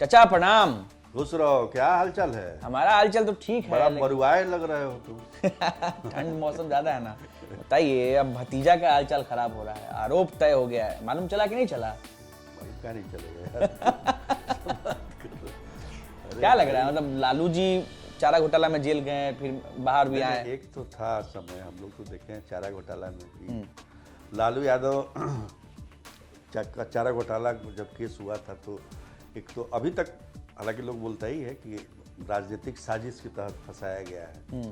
चाचा प्रणाम। खुश रहो। क्या हालचाल है? हमारा हालचाल तो ठीक है बड़ा मरुआए लग रहे हो तुम। ठंड मौसम ज्यादा है ना। बताइए, अब भतीजा का हालचाल खराब हो रहा है, आरोप तय हो गया है, मालूम चला कि नहीं चला? क्या नहीं चलेगा यार। क्या लग रहा है, मतलब लालू जी चारा घोटाला में जेल गए, फिर बाहर भी आए। एक तो था समय, हम लोग तो देखे हैं चारा घोटाला में भी लालू यादव चारा घोटाला जब केस हुआ था तो एक तो अभी तक हालांकि लोग बोलता ही है कि राजनीतिक साजिश के तहत फंसाया गया है।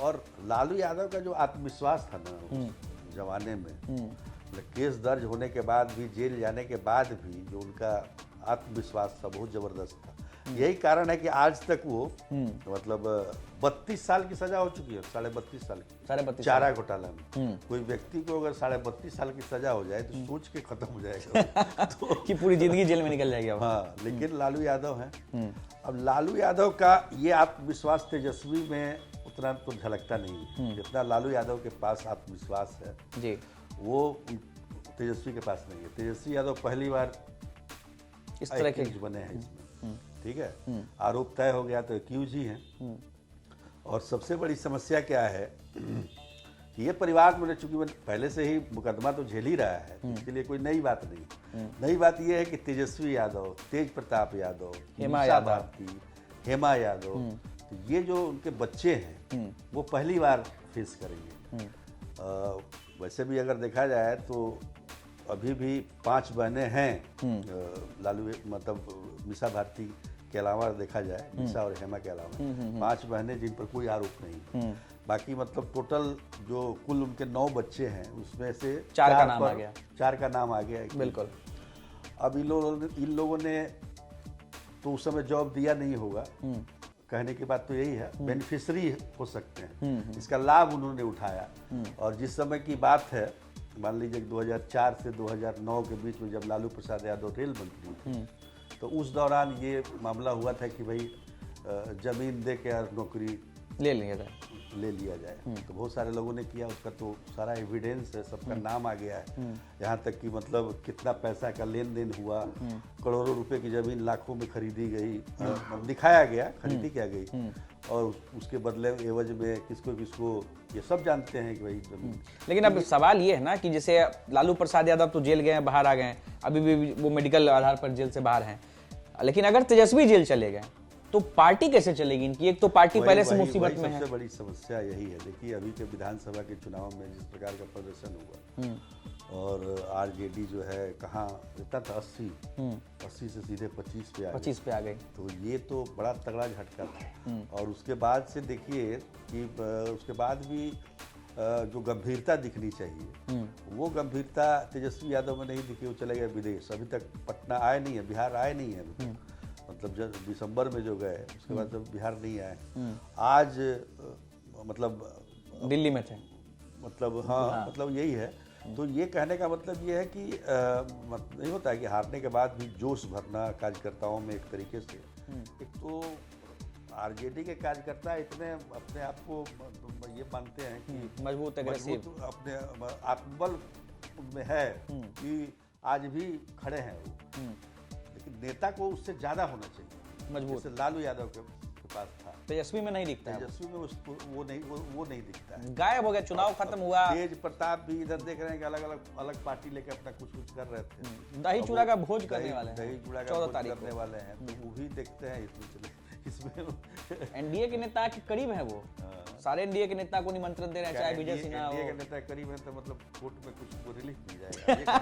और लालू यादव का जो आत्मविश्वास था ना उस जमाने में, मतलब केस दर्ज होने के बाद भी, जेल जाने के बाद भी जो उनका आत्मविश्वास था बहुत जबरदस्त था। यही कारण है कि आज तक वो मतलब 32 साल की सजा हो चुकी है, 32.5 साल की चारा घोटाला में। कोई व्यक्ति को अगर 32.5 साल की सजा हो जाए तो सोच के खत्म हो जाएगा तो कि पूरी जिंदगी जेल में निकल जाएगी अब। हाँ, लेकिन लालू यादव हैं। अब लालू यादव का ये आत्मविश्वास तेजस्वी में उतना तो झलकता नहीं है जितना लालू यादव के पास आत्मविश्वास है जी, वो तेजस्वी के पास नहीं है। तेजस्वी यादव पहली बार इस तरह के बने हैं इसमें, ठीक है। आरोप तय हो गया तो एक्यूज ही हैं। और सबसे बड़ी समस्या क्या है कि ये परिवार में चूंकि पहले से ही मुकदमा तो झेल ही रहा है, इसके लिए कोई नई बात नहीं। नई बात ये है कि तेजस्वी यादव, तेज प्रताप यादव, हेमा मीसा यादव, भारती, हेमा यादव, तो ये जो उनके बच्चे हैं वो पहली बार फेस करेंगे। वैसे भी अगर देखा जाए तो अभी भी 5 बहनें हैं लालू, मतलब मीसा भारती के अलावा देखा जाए, मीसा और हेमा के अलावा 5 बहनें जिन पर कोई आरोप नहीं। बाकी मतलब टोटल जो कुल उनके 9 बच्चे हैं उसमें से 4 का नाम आ गया। 4 का नाम आ गया बिल्कुल। अब इन लोगों ने तो उस समय जॉब दिया नहीं होगा, कहने की बात तो यही है, बेनिफिशरी हो सकते हैं, इसका लाभ उन्होंने उठाया। और जिस समय की बात है, मान लीजिए 2004 से 2009 के बीच में जब लालू प्रसाद यादव रेल मंत्री थे, तो उस दौरान ये मामला हुआ था कि भाई जमीन दे के नौकरी ले लिया जाए। तो बहुत सारे लोगों ने किया, उसका तो सारा एविडेंस है, सबका नाम आ गया है। यहाँ तक कि मतलब कितना पैसा का लेन देन हुआ, करोड़ों रुपए की जमीन लाखों में खरीदी गई, दिखाया गया खरीदी क्या गई, और उसके बदले एवज में किसको किसको, ये सब जानते हैं कि भाई जमीन। लेकिन अब सवाल ये है ना कि जैसे लालू प्रसाद यादव तो जेल गए, बाहर आ गए, अभी भी वो मेडिकल आधार पर जेल से बाहर हैं, लेकिन अगर तेजस्वी जेल चले गए तो पार्टी कैसे चलेगी इनकी? एक तो पार्टी पहले से मुसीबत में है। सबसे बड़ी समस्या यही है। देखिए अभी के विधानसभा के चुनाव में जिस प्रकार का प्रदर्शन हुआ, और आरजेडी जो है कहाँ रहता था 80 से सीधे 25 पे आ गई। तो ये तो बड़ा तगड़ा झटका था। और उसके बाद से देखिए कि उसके बाद भी जो गंभीरता दिखनी चाहिए वो गंभीरता तेजस्वी यादव में नहीं दिखी। वो चले गए विदेश, अभी तक पटना आए नहीं है, बिहार आए नहीं है अभी तक। मतलब जब दिसंबर में जो गए उसके बाद जब बिहार नहीं आए, आज मतलब दिल्ली में थे, मतलब हाँ, मतलब यही है। तो ये कहने का मतलब ये है कि नहीं होता है कि हारने के बाद भी जोश भरना कार्यकर्ताओं में एक तरीके से। एक तो आरजेडी के कार्यकर्ता इतने अपने आप को ये मानते हैं कि मजबूत अपने आत्मबल उनमें है कि आज भी खड़े हैं वो, लेकिन नेता को उससे ज्यादा होना चाहिए मजबूत। जैसे लालू यादव के पास था, तेजस्वी में नहीं दिखता है। तेजस्वी में वो नहीं दिखता है, गायब हो गया। चुनाव खत्म हुआ, तेज प्रताप भी इधर देख रहे हैं कि अलग पार्टी लेके अपना कुछ कर रहे थे। दही चूड़ा का भोज करने वाले हैं, दही चूड़ा का 14 भोज तारीख करने वाले हैं, तो वो भी देखते हैं इसमें एनडीए के नेता के करीब है वो, सारे एनडीए के नेता को निमंत्रण दे रहे हैं, चाहे विजय सिन्हा हो। एनडीए के नेता करीब है तो मतलब कोर्ट में कुछ रिलीफ मिल जाएगा।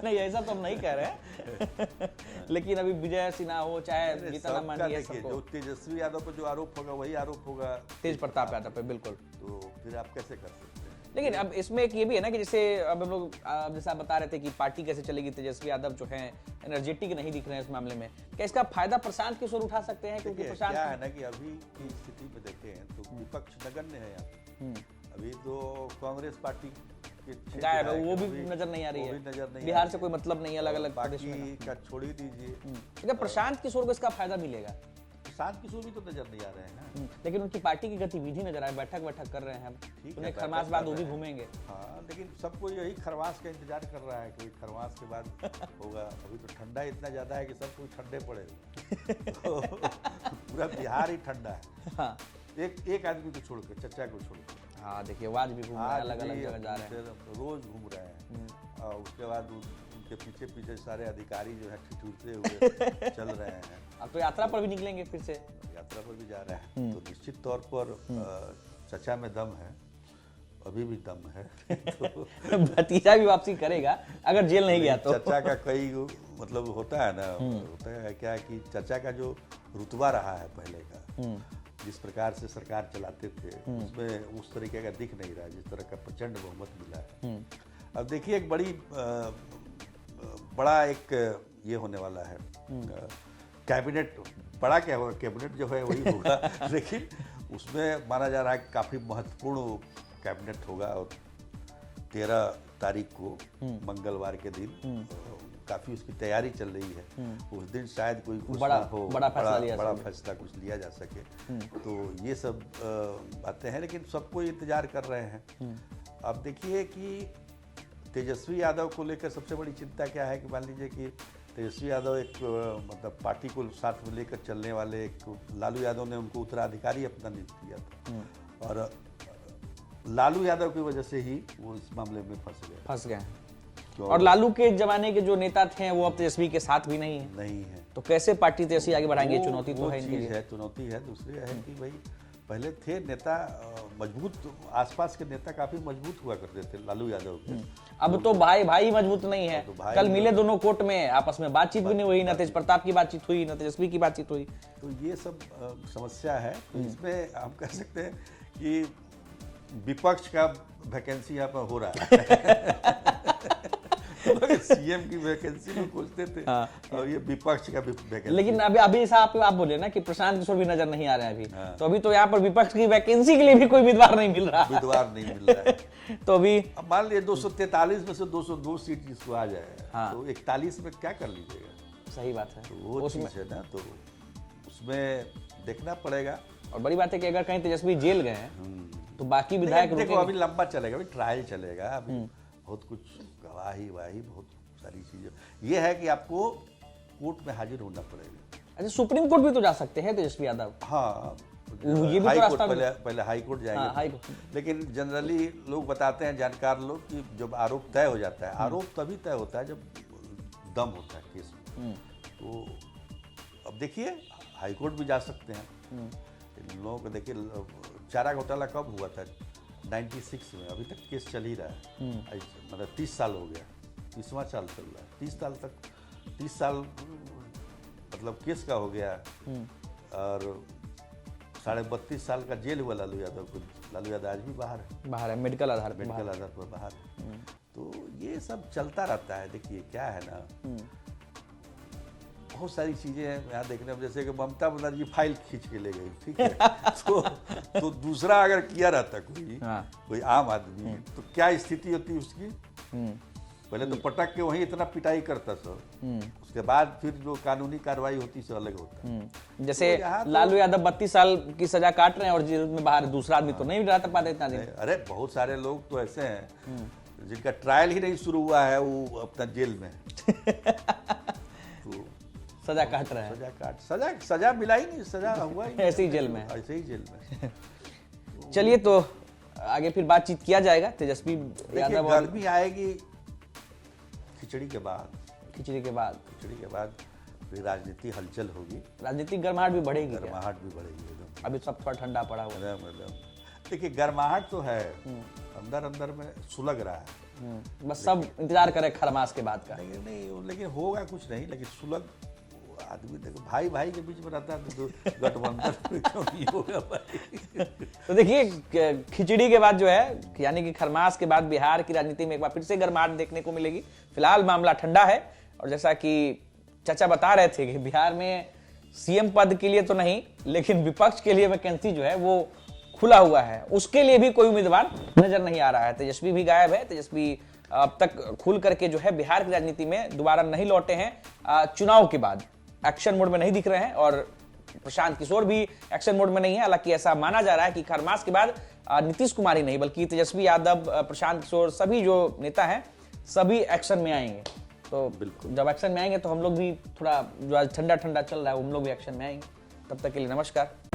नहीं, ऐसा तो हम नहीं कह रहे लेकिन अभी विजय सिन्हा हो, चाहे जीतन मांझी, जो तेजस्वी यादव पर जो आरोप होगा वही आरोप होगा तेज प्रताप यादव पे, बिल्कुल। तो फिर आप कैसे कर सकते हैं? लेकिन अब इसमें एक ये भी है ना कि जैसे अब हम लोग जैसे आप बता रहे थे कि पार्टी कैसे चलेगी, तेजस्वी यादव जो है एनर्जेटिक नहीं दिख रहे हैं इस मामले में, क्या इसका फायदा प्रशांत किशोर उठा सकते हैं? क्योंकि प्रशांत क्या है ना कि अभी की स्थिति में देखें तो विपक्ष नगण्य है यहाँ। अभी तो कांग्रेस पार्टी गायब है, वो भी नजर नहीं आ रही है, बिहार से कोई मतलब नहीं है, अलग अलग बाकी का छोड़ ही दीजिए। लेकिन प्रशांत किशोर को इसका फायदा मिलेगा? प्रशांत किशोर भी तो नजर नहीं आ रहे हैं। लेकिन उनकी पार्टी की गतिविधि नजर आए, बैठक कर रहे हैं, उन्हें खरमास बाद वो भी घूमेंगे। हाँ, लेकिन सबको यही खरमास का इंतजार कर रहा है कि खरमास के बाद होगा। अभी तो ठंडा इतना ज्यादा है कि सब कोई ठंडे पड़े तो पूरा बिहार ही ठंडा है। हाँ। एक आदमी को छोड़कर, चचा को छोड़कर। हाँ देखिए, आज भी घूम रहे हैं, अलग अलग जगह जा रहे हैं, रोज घूम रहे हैं। और उसके बाद उनके पीछे पीछे सारे अधिकारी जो है ठिठुरते हुए चल रहे हैं। अब तो यात्रा पर भी निकलेंगे, फिर से यात्रा पर भी जा रहे हैं। तो निश्चित तौर पर चचा में दम है, अभी भी दम है। तो भतीजा भी वापसी करेगा अगर जेल नहीं गया तो। चचा का कई मतलब होता है ना, होता है क्या कि चचा का जो रुतबा रहा है पहले का, जिस प्रकार से सरकार चलाते थे, उसमें उस तरीके का दिख नहीं रहा है, जिस तरह का प्रचंड बहुमत मिला है। अब देखिए, एक बड़ा एक ये होने वाला है कैबिनेट। बड़ा क्या होगा, कैबिनेट जो है वही होगा, लेकिन उसमें माना जा रहा है कि काफ़ी महत्वपूर्ण कैबिनेट होगा। और 13 तारीख को मंगलवार के दिन काफ़ी उसकी तैयारी चल रही है। उस दिन शायद कोई कुछ बड़ा फैसला कुछ लिया जा सके। तो ये सब बातें हैं, लेकिन सबको इंतजार कर रहे हैं। अब देखिए कि तेजस्वी यादव को लेकर सबसे बड़ी चिंता क्या है कि मान लीजिए कि तेजस्वी यादव एक मतलब पार्टी को साथ में लेकर चलने वाले, एक लालू यादव ने उनको उत्तराधिकारी अपना नियुक्त किया था, और लालू यादव की वजह से ही वो इस मामले में फंस गए। और लालू के जमाने के जो नेता थे वो अब तेजस्वी के साथ भी नहीं है। तो कैसे पार्टी तेजस्वी आगे बढ़ाएंगे? चुनौती तो है इनके लिए। चुनौती है। दूसरी है कि भाई पहले थे नेता मजबूत, आसपास के नेता काफी मजबूत हुआ करते थे लालू यादव के। अब तो भाई मजबूत नहीं है। कल मिले दोनों कोर्ट में, आपस में बातचीत भी नहीं हुई, न तेज प्रताप की बातचीत हुई, न तेजस्वी की बातचीत हुई। तो ये सब समस्या है। तो इसमें हम कह सकते हैं कि विपक्ष का वैकेंसी यहाँ पर हो रहा है। सीएम की वैकेंसी में खोजते थे। और ये विपक्ष का वैकेंसी। लेकिन अभी साहब आप बोले ना कि प्रशांत किशोर भी नजर नहीं आ रहे हैं अभी। तो अभी तो यहाँ पर विपक्ष की वैकेंसी के लिए भी कोई उम्मीदवार नहीं मिल रहा है। तो अभी मान लीजिए 243 में से 202 सीट जिसको आ जाए, तो 41 में क्या कर लीजिएगा? सही बात है। तो वो चीज है ना, तो उसमें देखना पड़ेगा। और बड़ी बात है कि अगर कहीं तेजस्वी जेल गए हैं तो बाकी विधायक देखो अभी लंबा चलेगा, अभी ट्रायल चलेगा, अभी बहुत कुछ गवाही बहुत सारी चीजें। ये है कि आपको कोर्ट में हाजिर होना पड़ेगा। अच्छा, सुप्रीम कोर्ट भी तो जा सकते हैं तेजस्वी यादव? हाँ, ये भी हाई तो कोर्ट, पहले हाई कोर्ट जाएंगे। लेकिन जनरली लोग बताते हैं, जानकार लोग, कि जब आरोप तय हो जाता है, आरोप तभी तय होता है जब दम होता है केस में। तो अब देखिए, हाई कोर्ट भी जा सकते हैं। इन लोगों को देखिए, चारा घोटाला कब हुआ था? 96 में। अभी तक केस चल ही रहा है। मतलब 30 साल हो गया, 30वां साल चल रहा है। 30 साल मतलब केस का हो गया। और 32.5 साल का जेल हुआ लालू यादव को। लालू यादव आज भी बाहर है, मेडिकल आधार पर बाहर। तो ये सब चलता रहता है। देखिए क्या है ना, बहुत सारी चीजें हैं यहाँ देखने में। जैसे कि ममता बनर्जी फाइल खींच के ले गई, ठीक है। तो दूसरा अगर किया रहता कोई आम आदमी, तो क्या स्थिति होती उसकी? पहले तो पटक के वहीं इतना पिटाई करता सर, उसके बाद फिर जो कानूनी कार्रवाई होती से अलग होता। जैसे तो लालू यादव 32 साल की सजा काट रहे हैं और जेल में बाहर दूसरा आदमी तो नहीं रह पाते इतना दिन। अरे बहुत सारे लोग तो ऐसे हैं जिनका ट्रायल ही नहीं शुरू हुआ है, वो अपना जेल में तो सजा काट रहे हैं। सजा मिला ही नहीं, सजा हुआ ही ऐसे ही जेल में, ऐसे ही जेल में। चलिए, तो आगे फिर बातचीत किया जाएगा। तेजस्वी यादव, गर्मी आएगी खिचड़ी के बाद फिर राजनीति हलचल होगी, राजनीतिक गर्माहट भी बढ़ेगी एकदम। अभी सब थोड़ा ठंडा पड़ा हुआ है। देखिए गर्माहट तो है, अंदर में सुलग रहा है। बस सब इंतजार करें खरमास के बाद का। नहीं, लेकिन होगा कुछ नहीं। लेकिन सुलग आदमी, देखो भाई के बीच में रहता है तो गठबंधन क्यों नहीं होगा भाई? तो देखिए, खिचड़ी के बाद जो है, यानी कि खरमास के बाद बिहार की राजनीति में एक बार फिर से गर्माहट देखने को मिलेगी। फिलहाल मामला ठंडा है। और जैसा कि चाचा बता रहे थे कि बिहार में सीएम पद के लिए तो नहीं, लेकिन विपक्ष के लिए वैकेंसी जो है वो खुला हुआ है, उसके लिए भी कोई उम्मीदवार नजर नहीं आ रहा है। तेजस्वी भी गायब है। तेजस्वी अब तक खुल करके जो है बिहार की राजनीति में दोबारा नहीं लौटे हैं। चुनाव के बाद एक्शन मोड में नहीं दिख रहे हैं और प्रशांत किशोर भी एक्शन मोड में नहीं है। हालांकि ऐसा माना जा रहा है कि खरमास के बाद नीतीश कुमार ही नहीं बल्कि तेजस्वी यादव, प्रशांत किशोर, सभी जो नेता हैं सभी एक्शन में आएंगे। तो बिल्कुल, जब एक्शन में आएंगे तो हम लोग भी थोड़ा जो आज ठंडा ठंडा चल रहा है हम लोग भी एक्शन में आएंगे। तब तक के लिए नमस्कार।